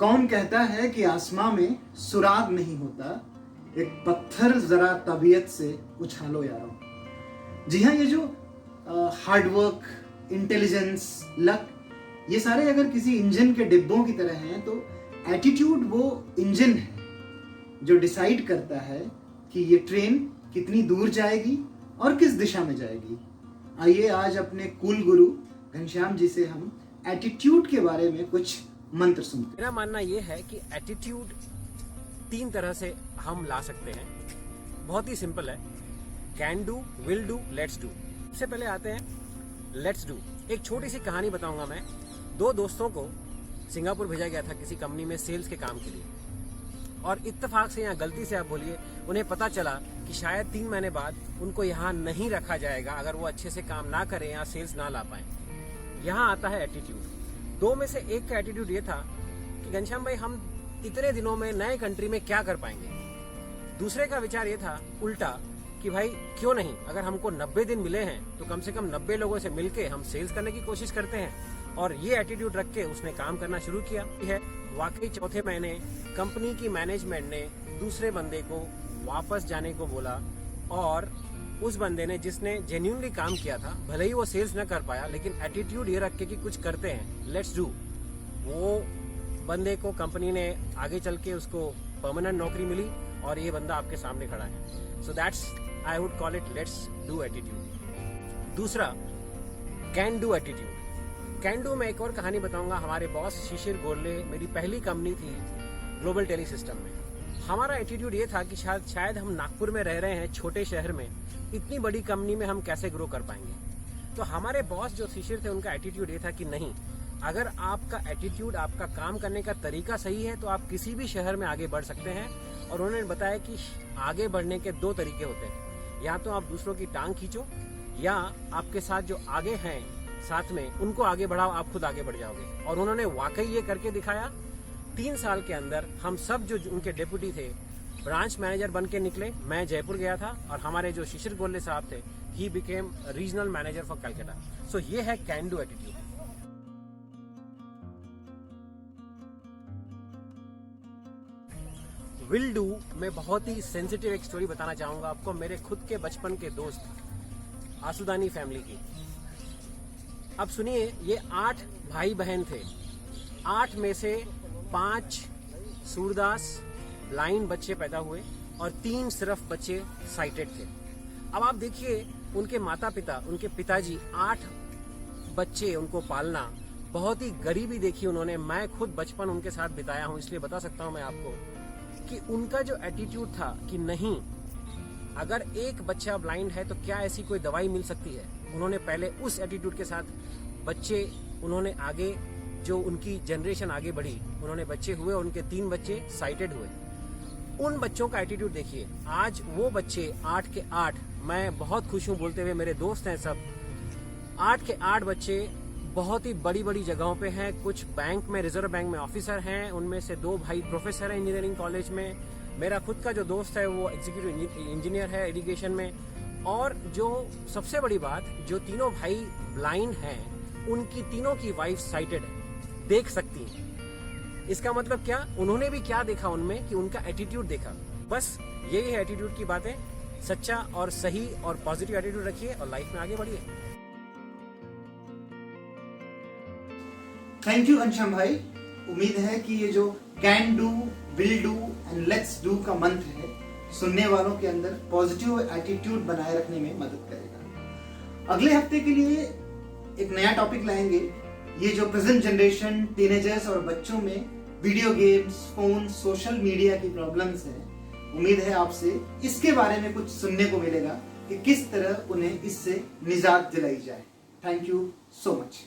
कौन कहता है कि आसमां में सुराग नहीं होता, एक पत्थर जरा तबीयत से उछालो यारो। जी हाँ, ये जो हार्डवर्क, इंटेलिजेंस, लक, ये सारे अगर किसी इंजन के डिब्बों की तरह हैं, तो एटीट्यूड वो इंजन है जो डिसाइड करता है कि ये ट्रेन कितनी दूर जाएगी और किस दिशा में जाएगी। आइए आज अपने कूल गुरु घनश्याम जी से हम एटीट्यूड के बारे में कुछ मंत्र सुनते हैं। मेरा मानना ये है कि एटीट्यूड 3 तरह से हम ला सकते हैं। बहुत ही सिंपल है, can do, will do, let's do. सबसे पहले आते हैं लेट्स डू। एक छोटी सी कहानी बताऊंगा मैं। 2 दोस्तों को सिंगापुर भेजा गया था किसी कंपनी में सेल्स के काम के लिए, और इत्तेफाक से या गलती से आप बोलिए, उन्हें पता चला कि शायद 3 महीने बाद उनको यहाँ नहीं रखा जाएगा अगर वो अच्छे से काम ना करें या सेल्स ना ला पाए। यहाँ आता है एटीट्यूड। 2 में से एक का एटीट्यूड ये था कि घनश्याम भाई, हम इतने दिनों में नए कंट्री में क्या कर पाएंगे। दूसरे का विचार ये था उल्टा कि भाई क्यों नहीं, अगर हमको 90 दिन मिले हैं तो कम से कम 90 लोगों से मिलके हम सेल्स करने की कोशिश करते हैं। और ये एटीट्यूड रख के उसने काम करना शुरू किया है। वाकई चौथे महीने कंपनी की मैनेजमेंट ने दूसरे बंदे को वापस जाने को बोला, और उस बंदे ने जिसने जेन्युइनली काम किया था, भले ही वो सेल्स न कर पाया, लेकिन एटीट्यूड ये रख के कि कुछ करते हैं, लेट्स डू, वो बंदे को कंपनी ने आगे चल के उसको परमानेंट नौकरी मिली और ये बंदा आपके सामने खड़ा है। So that's, I would call it let's do attitude. दूसरा, can do attitude. Can do में एक और कहानी बताऊंगा। हमारे बॉस शिशिर गोरले, मेरी पहली कंपनी थी ग्लोबल टेली सिस्टम में। हमारा एटीट्यूड ये था कि शायद हम नागपुर में रह रहे हैं, छोटे शहर में, इतनी बड़ी कंपनी में हम कैसे ग्रो कर पाएंगे। तो हमारे बॉस जो शिशिर थे, उनका एटीट्यूड ये था कि नहीं, अगर आपका एटीट्यूड, आपका काम करने का तरीका सही है तो आप किसी भी शहर में आगे बढ़ सकते हैं। और उन्होंने बताया कि आगे बढ़ने के 2 तरीके होते हैं, या तो आप दूसरों की टांग खींचो, या आपके साथ जो आगे हैं साथ में उनको आगे बढ़ाओ, आप खुद आगे बढ़ जाओगे। और उन्होंने वाकई ये करके दिखाया। 3 साल के अंदर हम सब जो उनके डेप्यूटी थे ब्रांच मैनेजर बन के निकले। मैं जयपुर गया था और हमारे जो शिशिर गोरले साहब थे, he became regional manager for Calcutta. So ये है can do attitude. Will do में बहुत ही सेंसिटिव एक स्टोरी बताना चाहूंगा आपको, मेरे खुद के बचपन के दोस्त आसुदानी फैमिली की। अब सुनिए, ये 8 भाई बहन थे। 8 में से 5 सूरदास ब्लाइंड बच्चे पैदा हुए और 3 सिर्फ बच्चे साइटेड थे। अब आप देखिए, उनके माता पिता, उनके पिताजी 8 बच्चे, उनको पालना, बहुत ही गरीबी देखी उन्होंने। मैं खुद बचपन उनके साथ बिताया हूं, इसलिए बता सकता हूं मैं आपको कि उनका जो एटीट्यूड था कि नहीं, अगर एक बच्चा ब्लाइंड है तो क्या ऐसी कोई दवाई मिल सकती है। उन्होंने पहले उस एटीट्यूड के साथ बच्चे, उन्होंने आगे जो उनकी जनरेशन आगे बढ़ी, उन्होंने बच्चे हुए, उनके 3 बच्चे साइटेड हुए। उन बच्चों का एटीट्यूड देखिए। आज वो बच्चे 8 के 8, मैं बहुत खुश हूं बोलते हुए, मेरे दोस्त हैं सब, 8 के 8 बच्चे बहुत ही बड़ी बड़ी जगहों पे हैं। कुछ बैंक में, रिजर्व बैंक में ऑफिसर हैं, उनमें से 2 भाई प्रोफेसर हैं इंजीनियरिंग कॉलेज में। मेरा खुद का जो दोस्त है वो एग्जीक्यूटिव इंजीनियर है इरिगेशन में। और जो सबसे बड़ी बात, जो तीनों भाई ब्लाइंड हैं, उनकी तीनों की वाइफ साइटेड है, देख सकती हैं। इसका मतलब क्या, उन्होंने भी क्या देखा उनमें कि उनका एटीट्यूड देखा। बस यही है एटीट्यूड की बातें। सच्चा और सही और पॉजिटिव एटीट्यूड रखिए और लाइफ में आगे बढ़िए। थैंक यू घनश्याम भाई। उम्मीद है कि ये जो can do, will do and let's do का मंत्र है, सुनने वालों के अंदर पॉजिटिव एटीट्यूड बनाए रखने में मदद करेगा। अगले हफ्ते के लिए एक नया टॉपिक लाएंगे। ये जो प्रेजेंट जनरेशन, टीनेजर्स और बच्चों में video games, phone, social media की प्रॉब्लम्स हैं, उम्मीद है आपसे इसके बारे में कुछ सुनने को मिलेगा कि किस तरह उन्हें इससे निजात दिलाई जाए। Thank you so much.